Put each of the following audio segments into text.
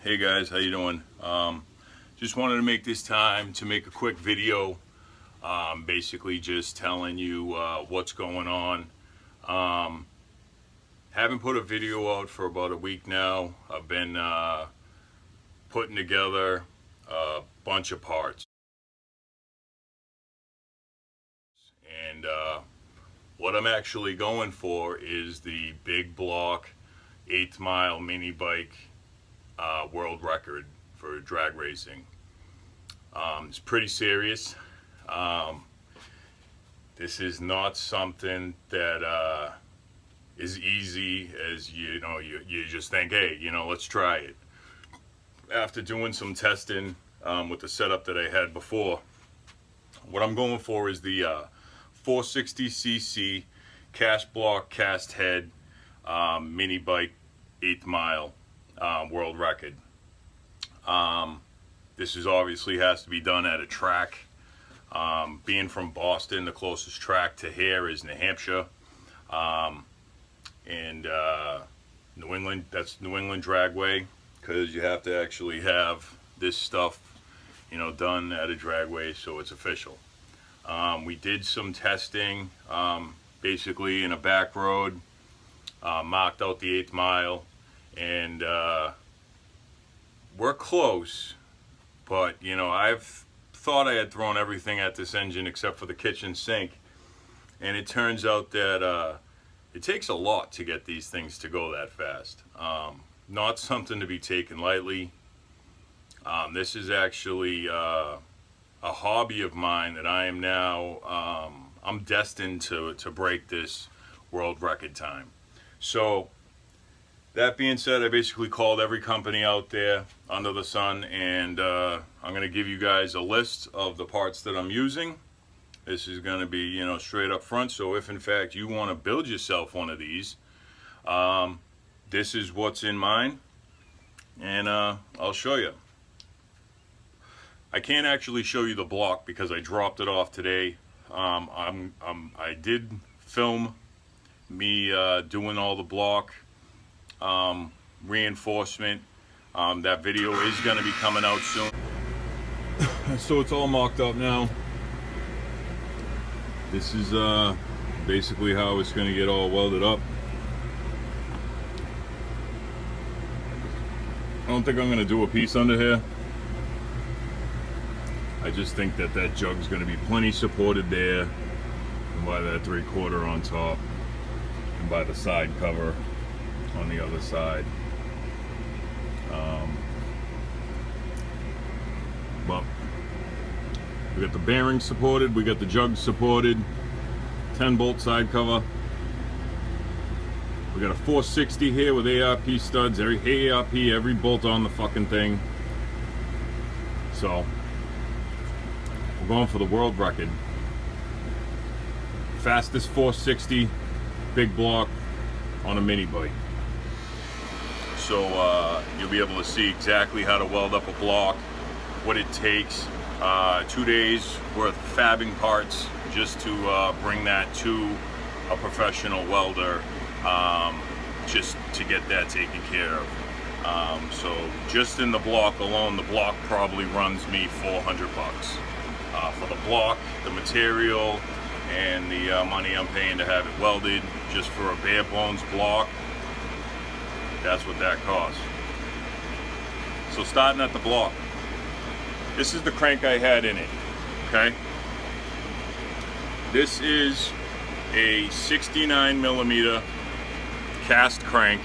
Hey guys, how you doing? Just wanted to make this time to make a quick video, basically just telling you what's going on. Haven't put a video out for about a week now. I've been putting together a bunch of parts, and what I'm actually going for is the big block 8th mile mini bike world record for drag racing. It's pretty serious. This is not something that is easy as you just think, hey, let's try it. After doing some testing with the setup that I had before, what I'm going for is the 460cc cast block cast head mini bike 8th mile world record. This is obviously has to be done at a track. Being from Boston, the closest track to here is New Hampshire, and New England. That's New England Dragway, because you have to actually have this stuff, done at a dragway so it's official. We did some testing, basically in a back road, marked out the 8th mile, and we're close, but I've thought I had thrown everything at this engine except for the kitchen sink, and it turns out that it takes a lot to get these things to go that fast. Not something to be taken lightly. This is actually a hobby of mine that I am now I'm destined to break this world record time. So that being said, I basically called every company out there under the sun, and I'm going to give you guys a list of the parts that I'm using. This is going to be, straight up front. So if in fact you want to build yourself one of these, this is what's in mine, and I'll show you. I can't actually show you the block because I dropped it off today. I did film me doing all the block reinforcement. That video is going to be coming out soon. So it's all mocked up now. This is basically how it's going to get all welded up. I don't think I'm going to do a piece under here. I just think that jug's going to be plenty supported there, and by that 3/4 on top, and by the side cover on the other side. But we got the bearings supported, we got the jug supported, 10-bolt side cover. We got a 460 here with ARP studs, every bolt on the fucking thing. So we're going for the world record. Fastest 460 big block on a mini bike. So you'll be able to see exactly how to weld up a block, what it takes. 2 days worth of fabbing parts just to bring that to a professional welder, just to get that taken care of. So just in the block alone, the block probably runs me $400 for the block, the material, and the money I'm paying to have it welded. Just for a bare bones block, that's what that costs. So starting at the block, this is the crank I had in it, okay? This is a 69 millimeter cast crank.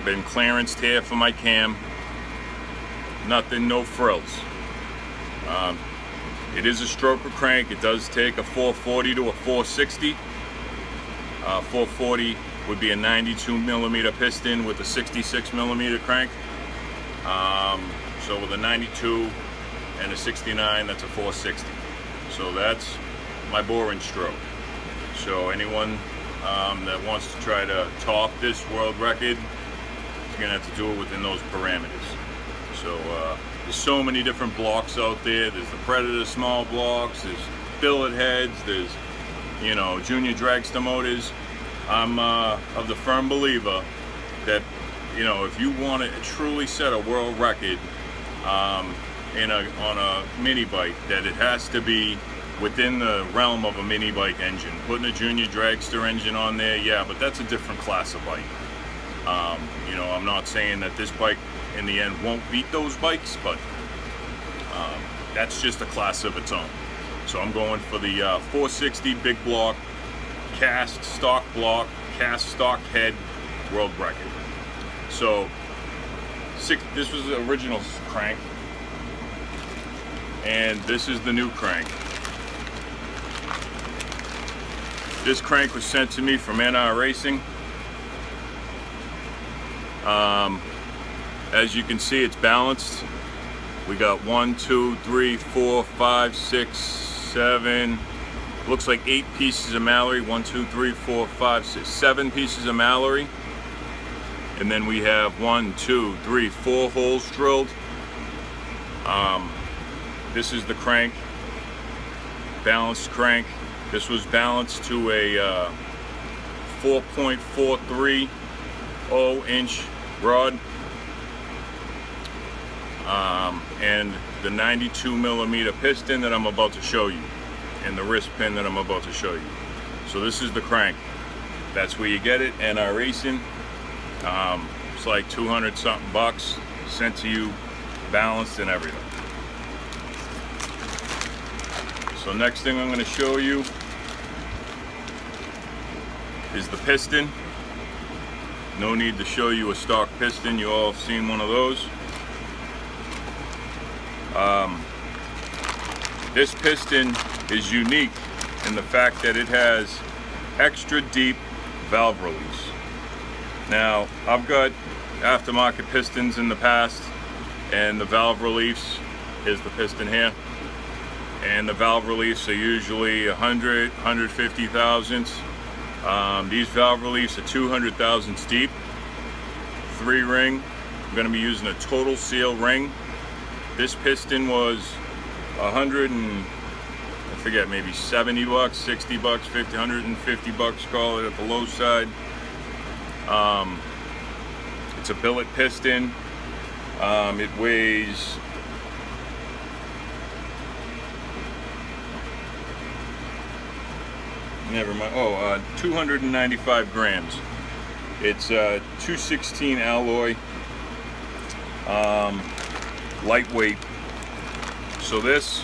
Been clearanced here for my cam. Nothing, no frills. It is a stroker crank. It does take a 440 to a 460. 440 would be a 92 millimeter piston with a 66 millimeter crank. So with a 92 and a 69, that's a 460. So that's my boring stroke. So anyone that wants to try to top this world record is gonna have to do it within those parameters. So there's so many different blocks out there. There's the Predator small blocks, there's billet heads, there's junior dragster motors. I'm of the firm believer that you know, if you want to truly set a world record on a mini bike, that it has to be within the realm of a mini bike engine. Putting a junior dragster engine on there, yeah, but that's a different class of bike. You know, I'm not saying that this bike in the end won't beat those bikes, but that's just a class of its own. So I'm going for the 460 big block, cast stock block, cast stock head world record. So this was the original crank, and this is the new crank. This crank was sent to me from NR Racing. As you can see, it's balanced. We got 1, 2, 3, 4, 5, 6, 7. Looks like 8 pieces of Mallory. 1, 2, 3, 4, 5, 6, 7 pieces of Mallory. And then we have 1, 2, 3, 4 holes drilled. This is the crank, balanced crank. This was balanced to a 4.430 inch rod, and the 92 millimeter piston that I'm about to show you, and the wrist pin that I'm about to show you. So this is the crank. That's where you get it, NR Racing. It's like 200 something bucks, sent to you, balanced and everything. So next thing I'm going to show you is the piston. No need to show you a stock piston, you all have seen one of those. This piston is unique in the fact that it has extra deep valve release. Now, I've got aftermarket pistons in the past, and the valve release is the piston here. And the valve release are usually 100, 150 thousandths. These valve release are 200 thousandths deep, 3 ring. I'm going to be using a total seal ring. This piston was 100 and I forget, maybe 70 bucks, 60 bucks, 50, 150 bucks, call it at the low side. It's a billet piston. It weighs never mind. 295 grams. It's 216 alloy, lightweight. So this,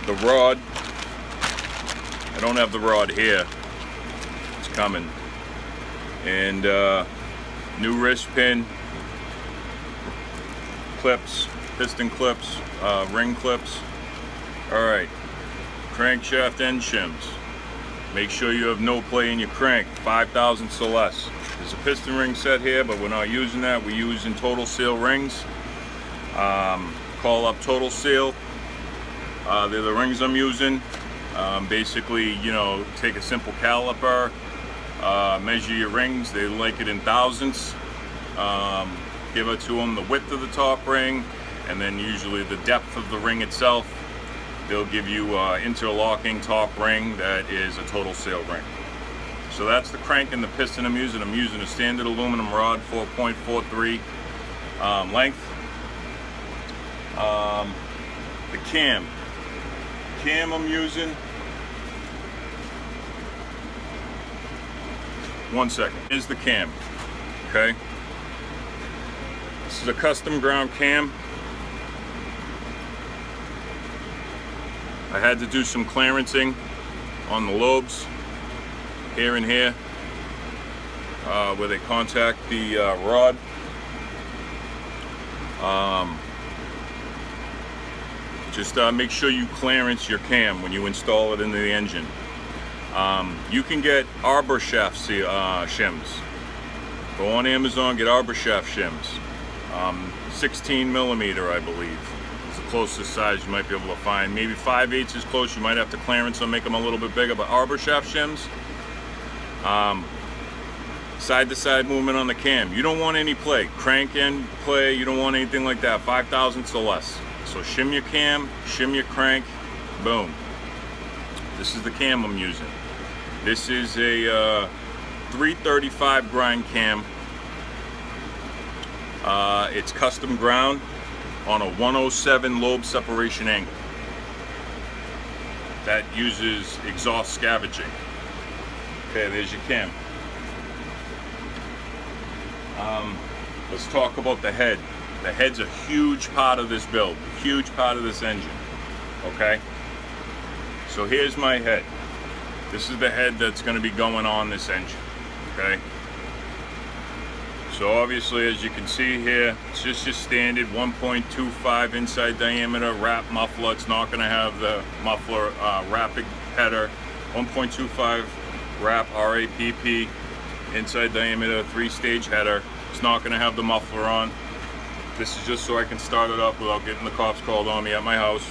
the rod, I don't have the rod here, it's coming, and new wrist pin, clips, piston clips, ring clips. All right, crankshaft end shims. Make sure you have no play in your crank, 5 thousandths or less. There's a piston ring set here, but we're not using that. We're using total seal rings. Call up Total Seal. They're the rings I'm using. Basically, you know, take a simple caliper, measure your rings. They like it in thousandths. Give it to them the width of the top ring, and then usually the depth of the ring itself. They'll give you interlocking top ring that is a total seal ring. So that's the crank and the piston I'm using. I'm using a standard aluminum rod, 4.43 length. The cam I'm using, one second, is the cam, okay? This is a custom ground cam. I had to do some clearancing on the lobes here and here where they contact the rod. Just make sure you clearance your cam when you install it into the engine. You can get arbor shaft shims. Go on Amazon, get arbor shaft shims. 16 millimeter, I believe. The closest size you might be able to find. Maybe 5/8 is close. You might have to clearance them, make them a little bit bigger. But arbor shaft shims, side to side movement on the cam. You don't want any play, crank end play. You don't want anything like that. 5 thousandths or less. So shim your cam, shim your crank, boom. This is the cam I'm using. This is a 335 grind cam. It's custom ground on a 107 lobe separation angle. That uses exhaust scavenging. Okay, there's your cam. Let's talk about the head. The head's a huge part of this build, a huge part of this engine. Okay? So here's my head. This is the head that's going to be going on this engine. Okay? So obviously, as you can see here, it's just your standard 1.25 inside diameter wrap muffler. It's not going to have the muffler wrapping header. 1.25 wrap RAPP inside diameter 3-stage header. It's not going to have the muffler on. This is just so I can start it up without getting the cops called on me at my house.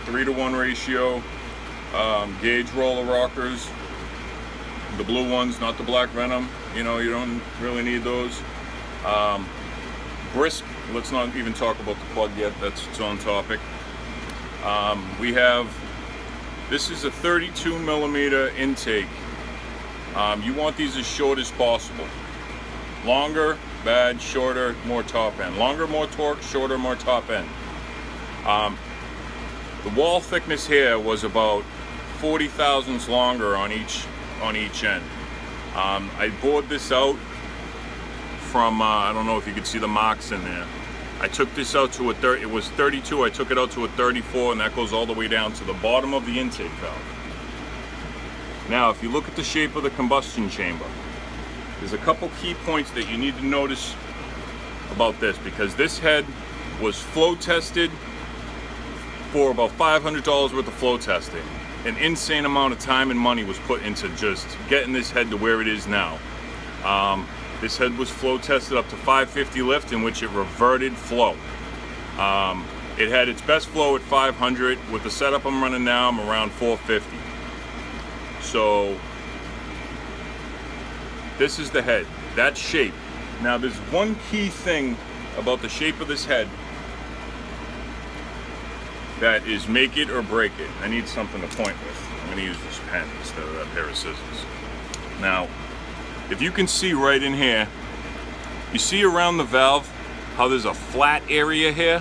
3-to-1 ratio. Gauge roller rockers. The blue ones, not the black Venom. You know, you don't really need those. Brisk, let's not even talk about the plug yet, that's its own topic. We have, this is a 32 millimeter intake. You want these as short as possible. Longer, bad, shorter, more top end. Longer, more torque, shorter, more top end. The wall thickness here was about 40 thousandths longer on each end. I bored this out from, I don't know if you could see the marks in there. I took this out to a it was 32, I took it out to a 34, and that goes all the way down to the bottom of the intake valve. Now, if you look at the shape of the combustion chamber, there's a couple key points that you need to notice about this, because this head was flow tested for about $500 worth of flow testing. An insane amount of time and money was put into just getting this head to where it is now. This head was flow tested up to 550 lift, in which it reverted flow. It had its best flow at 500. With the setup I'm running now, I'm around 450. So this is the head, that shape. Now there's one key thing about the shape of this head that is make it or break it. I need something to point with. I'm going to use this pen instead of that pair of scissors. Now, if you can see right in here, you see around the valve how there's a flat area here?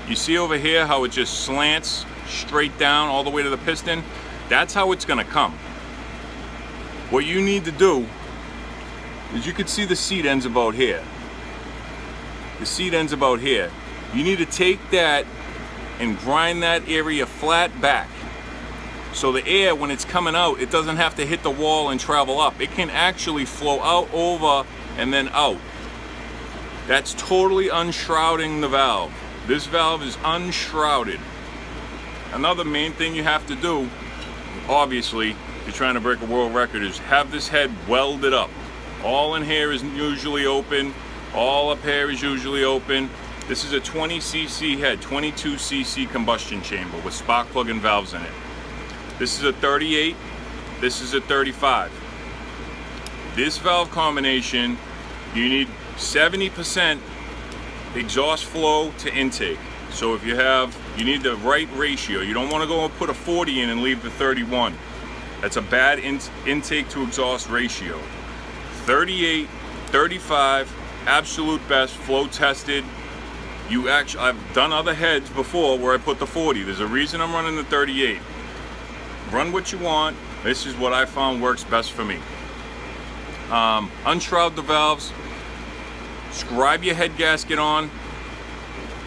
You see over here how it just slants straight down all the way to the piston? That's how it's going to come. What you need to do is, you can see the seat ends about here. The seat ends about here. You need to take that and grind that area flat back, so the air, when it's coming out, it doesn't have to hit the wall and travel up. It can actually flow out, over, and then out. That's totally unshrouding the valve. This valve is unshrouded. Another main thing you have to do, obviously, if you're trying to break a world record, is have this head welded up. All in here is usually open. All up here is usually open. This is a 20cc head, 22cc combustion chamber with spark plug and valves in it. This is a 38, this is a 35. This valve combination, you need 70% exhaust flow to intake. So if you need the right ratio. You don't want to go and put a 40 in and leave the 31. That's a bad intake to exhaust ratio. 38, 35, absolute best, flow tested. I've done other heads before where I put the 40. There's a reason I'm running the 38. Run what you want. This is what I found works best for me. Unshroud the valves, scribe your head gasket on,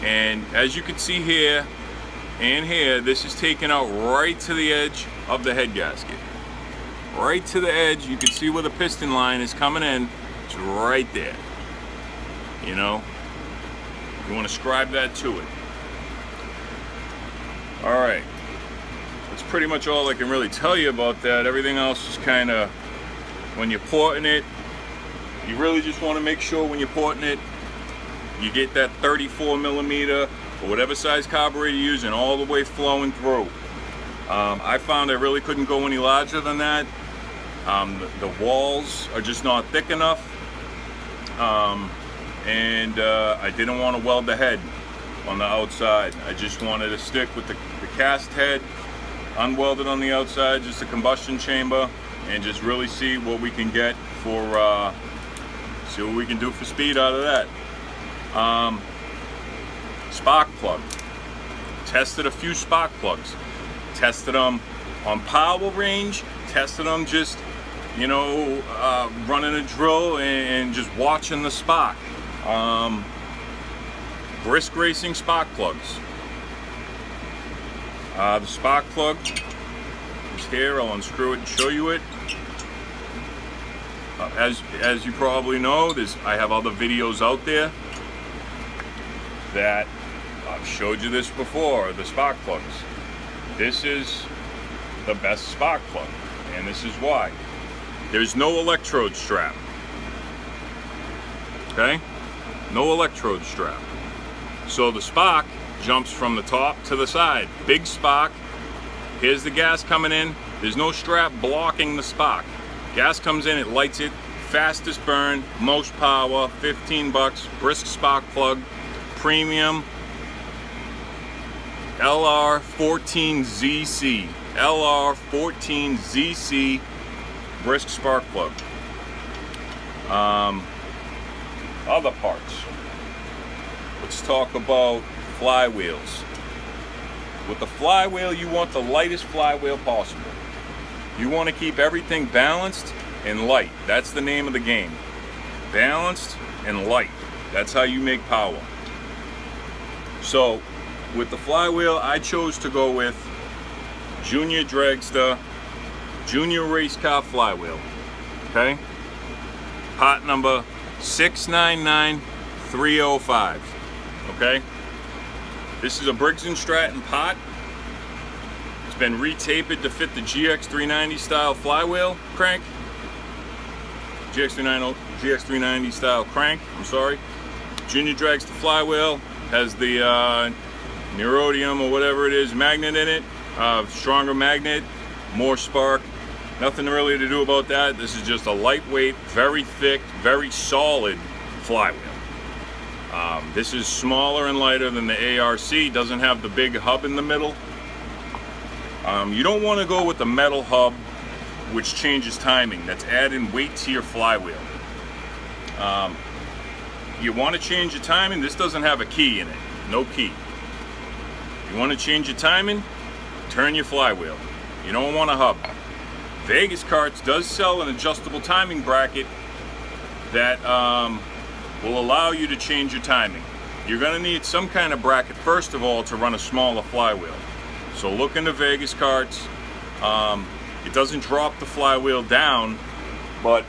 and as you can see here and here, this is taken out right to the edge of the head gasket. Right to the edge. You can see where the piston line is coming in. It's right there. You know, you want to scribe that to it. All right. That's pretty much all I can really tell you about that. Everything else is kind of, when you're porting it, you really just want to make sure when you're porting it, you get that 34 millimeter or whatever size carburetor you're using all the way flowing through. I found I really couldn't go any larger than that. The walls are just not thick enough. I didn't want to weld the head on the outside. I just wanted to stick with the cast head, unwelded on the outside, just a combustion chamber, and just really see what we can get for, see what we can do for speed out of that. Spark plug. Tested a few spark plugs. Tested them on power range. Tested them just, you know, running a drill and just watching the spark. Brisk racing spark plugs. The spark plug is here. I'll unscrew it and show you it. As you probably know, I have other videos out there that I've showed you this before, the spark plugs. This is the best spark plug, and this is why. There's no electrode strap. Okay? No electrode strap. So the spark jumps from the top to the side. Big spark. Here's the gas coming in. There's no strap blocking the spark. Gas comes in, it lights it. Fastest burn, most power, 15 bucks. Brisk spark plug, premium. LR14ZC. LR14ZC brisk spark plug. Other parts. Let's talk about flywheels. With the flywheel, you want the lightest flywheel possible. You want to keep everything balanced and light. That's the name of the game. Balanced and light. That's how you make power. So, with the flywheel, I chose to go with Junior Dragster, Junior Race Car Flywheel. Okay? Pot number 699305. Okay? This is a Briggs & Stratton pot. It's been retapered to fit the gx390 style flywheel crank. gx390 style crank, I'm sorry. Junior Dragster flywheel has the neodymium or whatever it is magnet in it. Stronger magnet, more spark. Nothing really to do about that. This is just a lightweight, very thick, very solid flywheel. This is smaller and lighter than the ARC. Doesn't have the big hub in the middle. You don't want to go with the metal hub, which changes timing. That's adding weight to your flywheel. You want to change your timing. This doesn't have a key in it. No key. You want to change your timing, turn your flywheel. You don't want a hub. Vegas Karts does sell an adjustable timing bracket that will allow you to change your timing. You're going to need some kind of bracket, first of all, to run a smaller flywheel. So look into Vegas Karts. It doesn't drop the flywheel down, but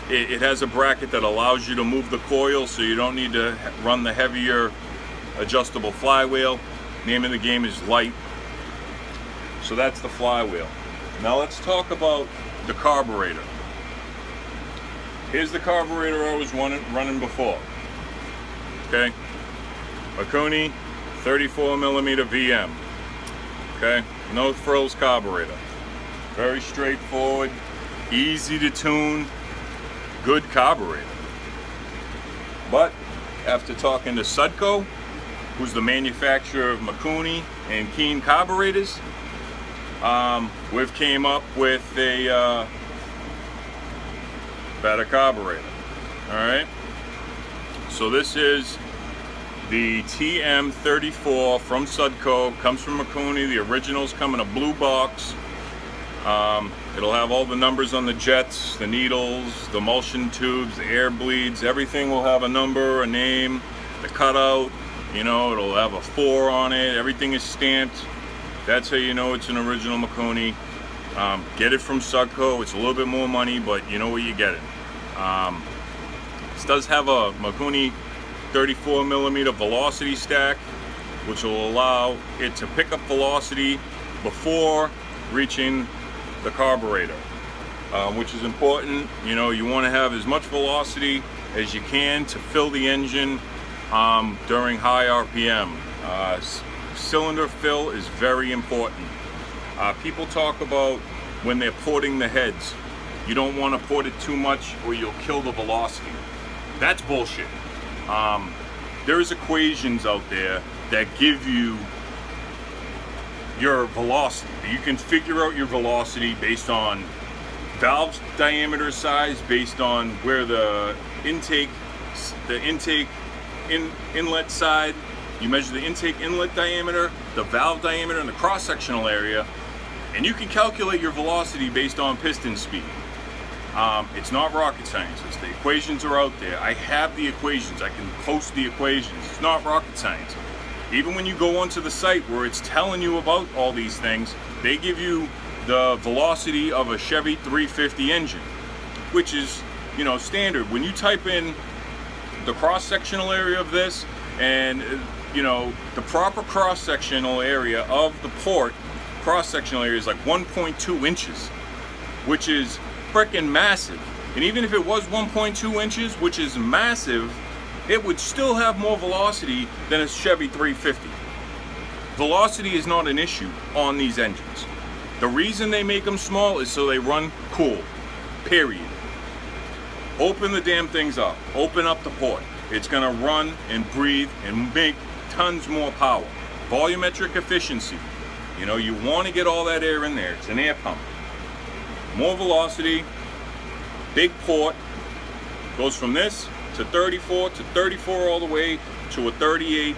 it has a bracket that allows you to move the coil, so you don't need to run the heavier adjustable flywheel. Name of the game is light. So that's the flywheel. Now let's talk about the carburetor. Here's the carburetor I was running before. Okay, Mikuni 34mm VM. Okay, no frills carburetor. Very straightforward, easy to tune, good carburetor. But after talking to Sudco, who's the manufacturer of Mikuni and Keen carburetors, we've came up with a better carburetor. All right. So this is the TM34 from Sudco. Comes from Mikuni. The originals come in a blue box. It'll have all the numbers on the jets, the needles, the emulsion tubes, the air bleeds. Everything will have a number, a name, the cutout. You know, it'll have a 4 on it. Everything is stamped. That's how you know it's an original Mikuni. Get it from Sudco. It's a little bit more money, but you know what you're getting. This does have a Mikuni 34mm velocity stack, which will allow it to pick up velocity before reaching the carburetor, which is important. You know, you want to have as much velocity as you can to fill the engine during high RPM. Cylinder fill is very important. People talk about when they're porting the heads, you don't want to port it too much or you'll kill the velocity. That's bullshit. There's equations out there that give you your velocity. You can figure out your velocity based on valve diameter size, based on where the intake inlet side, you measure the intake inlet diameter, the valve diameter, and the cross-sectional area, and you can calculate your velocity based on piston speed. It's not rocket science. The equations are out there. I have the equations. I can post the equations. It's not rocket science. Even when you go onto the site where it's telling you about all these things, they give you the velocity of a Chevy 350 engine, which is, you know, standard. When you type in the cross-sectional area of this and, you know, the proper cross-sectional area of the port, cross-sectional area is like 1.2 inches, which is freaking massive. And even if it was 1.2 inches, which is massive, it would still have more velocity than a Chevy 350. Velocity is not an issue on these engines. The reason they make them small is so they run cool, period. Open the damn things up. Open up the port. It's gonna run and breathe and make tons more power. Volumetric efficiency. You know, you want to get all that air in there. It's an air pump. More velocity, big port, goes from this to 34 all the way to a 38,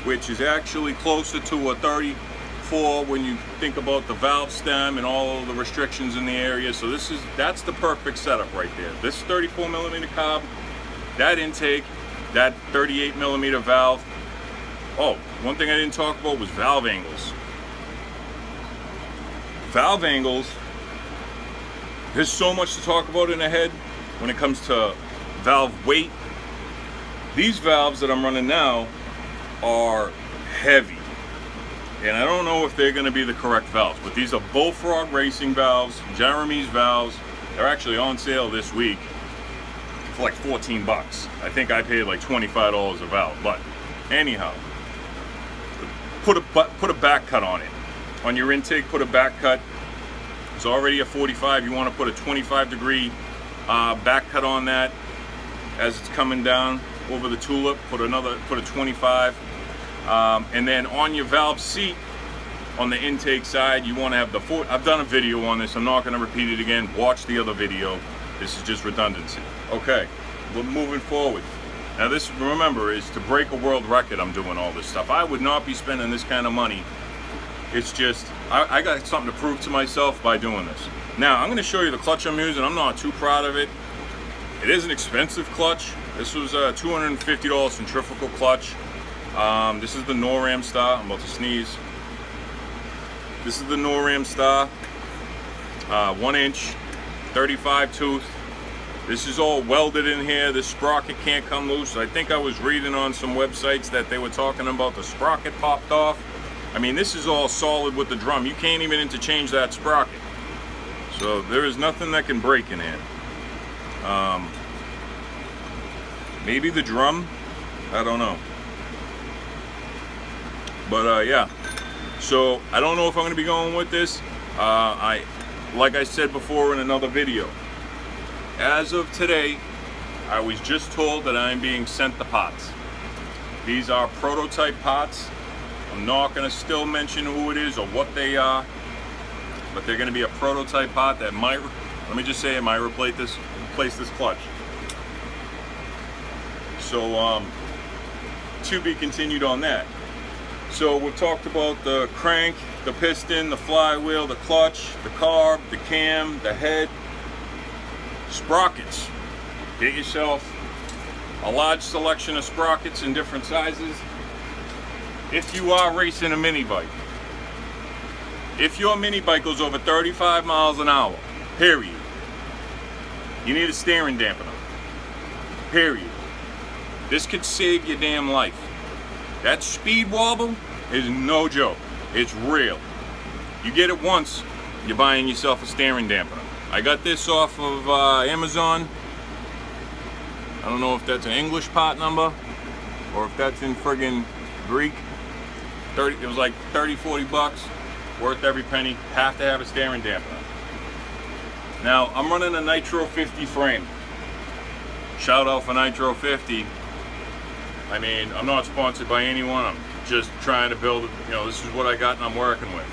which is actually closer to a 34 when you think about the valve stem and all of the restrictions in the area. So that's the perfect setup right there. This 34 millimeter carb, that intake, that 38 millimeter valve. Oh, one thing I didn't talk about was valve angles. Valve angles, there's so much to talk about in the head when it comes to valve weight. These valves that I'm running now are heavy, and I don't know if they're going to be the correct valves, but these are Bullfrog Racing valves, Jeremy's valves. They're actually on sale this week for like 14 bucks. I think I paid like $25 a valve, but anyhow, put a back cut on it. On your intake, put a back cut. It's already a 45. You want to put a 25-degree back cut on that as it's coming down over the tulip. Put a 25. And then on your valve seat, on the intake side, you want to have the foot. I've done a video on this. I'm not going to repeat it again. Watch the other video. This is just redundancy. Okay, we're moving forward. Now this, remember, is to break a world record. I'm doing all this stuff. I would not be spending this kind of money. It's just, I got something to prove to myself by doing this. Now, I'm going to show you the clutch I'm using. I'm not too proud of it. It is an expensive clutch. This was a $250 centrifugal clutch. This is the Noram Star. I'm about to sneeze. This is the Noram Star. 1 inch, 35 tooth. This is all welded in here. This sprocket can't come loose. I think I was reading on some websites that they were talking about the sprocket popped off. I mean, this is all solid with the drum. You can't even interchange that sprocket. So there is nothing that can break in here. Maybe the drum, I don't know. But yeah, so I don't know if I'm going to be going with this. Like I said before in another video, as of today, I was just told that I'm being sent the pots. These are prototype pots. I'm not going to still mention who it is or what they are, but they're going to be a prototype pot that might, let me just say, it might replace this clutch. So to be continued on that. So we've talked about the crank, the piston, the flywheel, the clutch, the carb, the cam, the head, sprockets. Get yourself a large selection of sprockets in different sizes. If you are racing a mini bike, if your mini bike goes over 35 miles an hour, period, you need a steering dampener, period. This could save your damn life. That speed wobble is no joke. It's real. You get it once, you're buying yourself a steering dampener. I got this off of Amazon. I don't know if that's an English part number or if that's in friggin' Greek. It was like 30, 40 bucks, worth every penny. Have to have a steering dampener. Now, I'm running a Nitro 50 frame. Shout out for Nitro 50. I mean, I'm not sponsored by anyone. I'm just trying to build it. You know, this is what I got and I'm working with.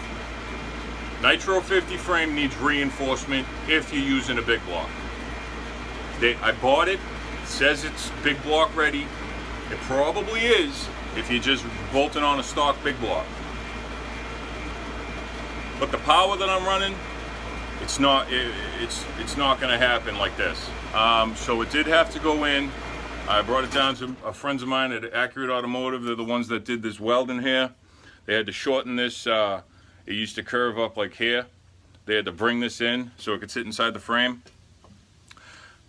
Nitro 50 frame needs reinforcement if you're using a big block. I bought it. It says it's big block ready. It probably is if you're just bolting on a stock big block. But the power that I'm running, it's not going to happen like this. So it did have to go in. I brought it down to friends of mine at Accurate Automotive. They're the ones that did this welding here. They had to shorten this. It used to curve up like here. They had to bring this in so it could sit inside the frame.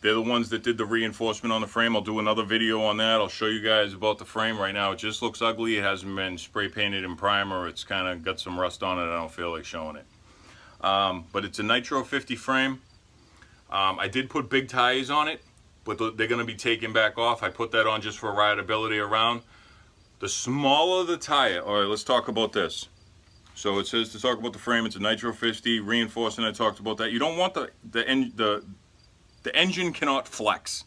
They're the ones that did the reinforcement on the frame. I'll do another video on that. I'll show you guys about the frame. Right now it just looks ugly. It hasn't been spray painted in primer. It's kind of got some rust on it. I don't feel like showing it. But it's a Nitro 50 frame. I did put big tires on it, but they're going to be taken back off. I put that on just for rideability around. The smaller the tire, all right, let's talk about this. So it says to talk about the frame, it's a Nitro 50 reinforcing. I talked about that. You don't want the engine cannot flex.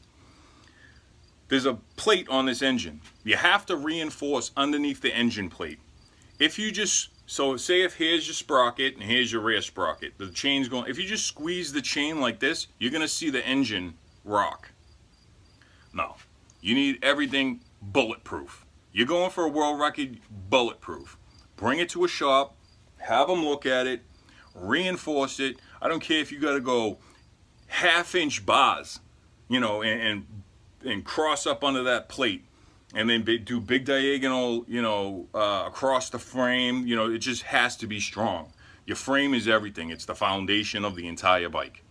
There's a plate on this engine. You have to reinforce underneath the engine plate. If you just, so say if here's your sprocket and here's your rear sprocket, the chain's going, if you just squeeze the chain like this, you're gonna see the engine rock. No, you need everything bulletproof. You're going for a world record, bulletproof. Bring it to a shop, have them look at it, reinforce it. I don't care if you gotta go half-inch bars, you know, and cross up under that plate, and then do big diagonal, you know, across the frame. You know, it just has to be strong. Your frame is everything. It's the foundation of the entire bike.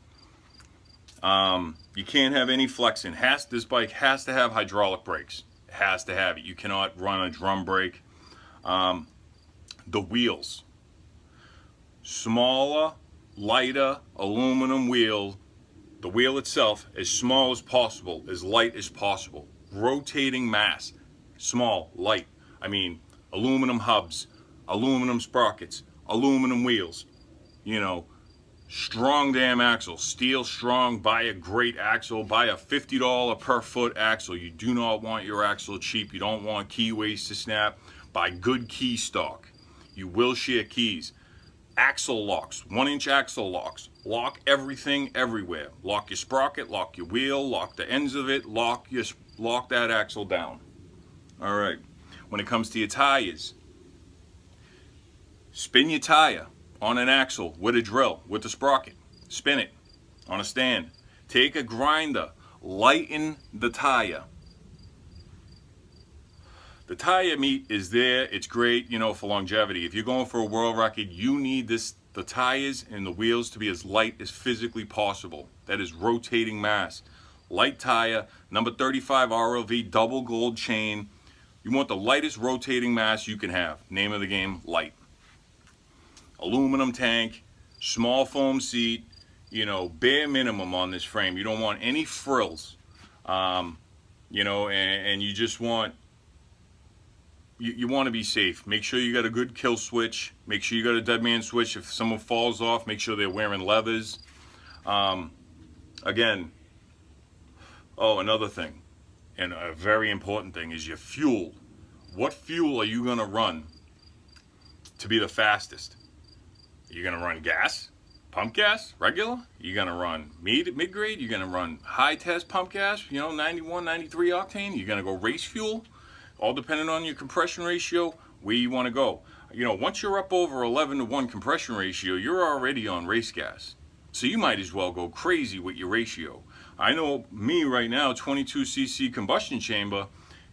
You can't have any flexing. This bike has to have hydraulic brakes. It has to have it. You cannot run a drum brake. The wheels, smaller, lighter aluminum wheel. The wheel itself, as small as possible, as light as possible. Rotating mass, small, light. I mean, aluminum hubs, aluminum sprockets, aluminum wheels. You know, strong damn axle. Steel strong, buy a great axle. Buy a $50 per foot axle. You do not want your axle cheap. You don't want key ways to snap. Buy good key stock. You will share keys. Axle locks, 1-inch axle locks. Lock everything everywhere. Lock your sprocket, lock your wheel, lock the ends of it, lock that axle down. All right. When it comes to your tires, spin your tire on an axle with a drill, with the sprocket. Spin it on a stand. Take a grinder, lighten the tire. The tire meat is there. It's great, you know, for longevity. If you're going for a world record, you need the tires and the wheels to be as light as physically possible. That is rotating mass. Light tire, number 35 RLV, double gold chain. You want the lightest rotating mass you can have. Name of the game, light. Aluminum tank, small foam seat, you know, bare minimum on this frame. You don't want any frills, you know, and you just want, you want to be safe. Make sure you got a good kill switch. Make sure you got a dead man switch. If someone falls off, make sure they're wearing leathers. Again, another thing, and a very important thing, is your fuel. What fuel are you going to run to be the fastest? Are you going to run gas? Pump gas? Regular? You're going to run mid-grade? You're going to run high-test pump gas? You know, 91, 93 octane? You're going to go race fuel? All depending on your compression ratio, where you want to go. You know, once you're up over 11-to-1 compression ratio, you're already on race gas. So you might as well go crazy with your ratio. I know me right now, 22cc combustion chamber,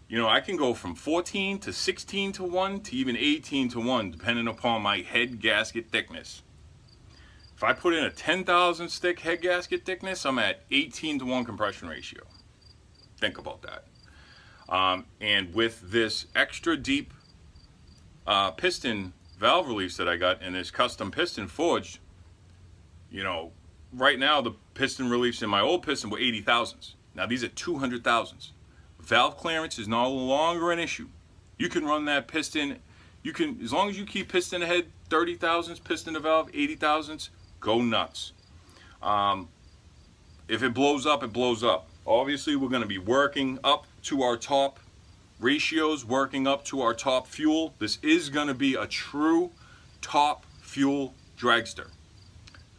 you know, I can go from 14 to 16-to-1 to even 18-to-1, depending upon my head gasket thickness. If I put in a 10,000 stick head gasket thickness, I'm at 18-to-1 compression ratio. Think about that. And with this extra deep piston valve release that I got in this custom piston forged, you know, right now the piston reliefs in my old piston were 80 thousandths. Now these are 200 thousandths. Valve clearance is no longer an issue. You can run that piston, you can, as long as you keep piston ahead 30 thousandths, piston to valve 80 thousandths, go nuts. If it blows up, it blows up. Obviously, we're going to be working up to our top ratios, working up to our top fuel. This is going to be a true top fuel dragster.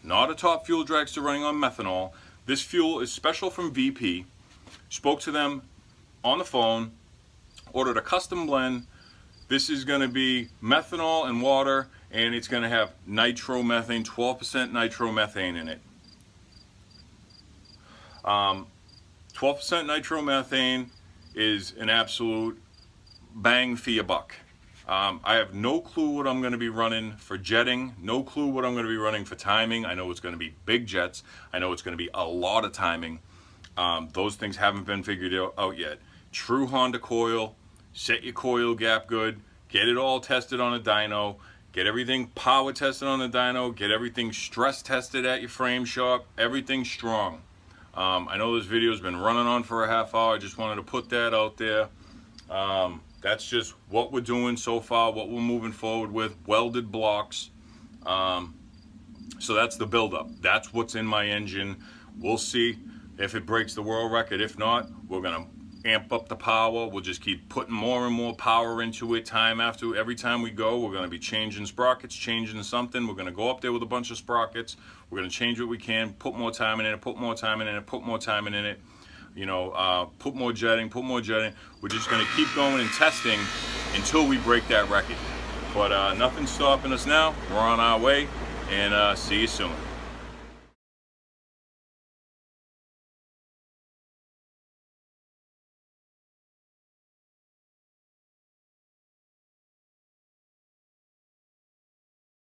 Not a top fuel dragster running on methanol. This fuel is special from VP. Spoke to them on the phone. Ordered a custom blend. This is going to be methanol and water, and it's going to have nitromethane, 12% nitromethane in it. 12% nitromethane is an absolute bang for your buck. I have no clue what I'm going to be running for jetting, no clue what I'm going to be running for timing. I know it's going to be big jets. I know it's going to be a lot of timing. Those things haven't been figured out yet. True Honda coil, set your coil gap good, get it all tested on a dyno, get everything power tested on the dyno, get everything stress tested at your frame shop, everything strong. I know this video's been running on for a half hour. I just wanted to put that out there. That's just what we're doing so far, what we're moving forward with, welded blocks. So that's the buildup. That's what's in my engine. We'll see if it breaks the world record. If not, we're gonna amp up the power. We'll just keep putting more and more power into it every time we go. We're gonna be changing sprockets, changing something. We're gonna go up there with a bunch of sprockets. We're gonna change what we can, put more time in it, put more time in it, put more time in it. You know, put more jetting, put more jetting. We're just gonna keep going and testing until we break that record. But nothing's stopping us now. We're on our way, and see you soon.